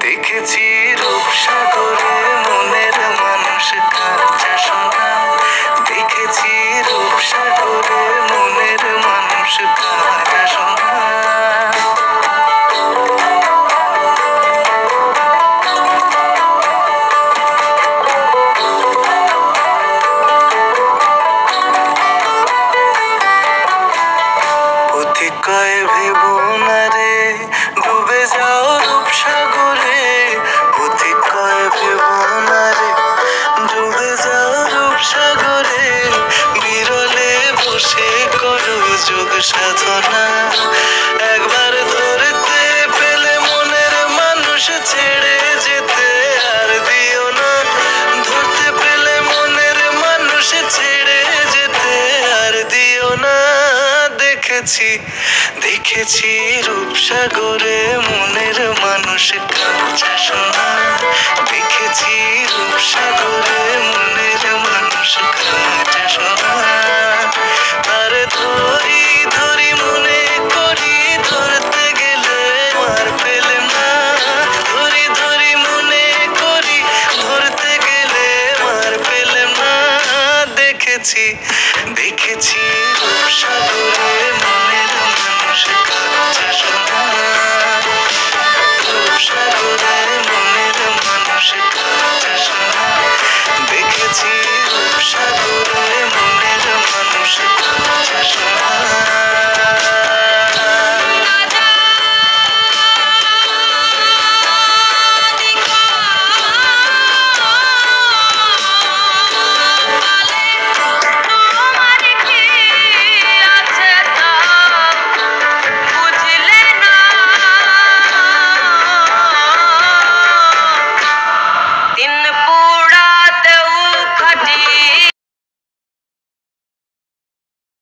দেখেছি রূপসাগরে মনের মানুষ কাঁচা সোনা, দেখেছি রূপসাগরে মনের মানুষ কাঁচা সোনা। কয় ভেবো না রে ডুবে যাও রূপসাগরে, পুঁথি কয় ভেবো না রে ডুবে যাও রূপসাগরে, বিরলে বসে করো যোগ সাধনা, একবার ধরতে পেলে মনের মানুষ ছেড়ে যেতে আর দিও না, ধরতে পেলে মনের মানুষ ছেড়ে যেতে আর দিও না। দেখেছি রূপসাগরে মনের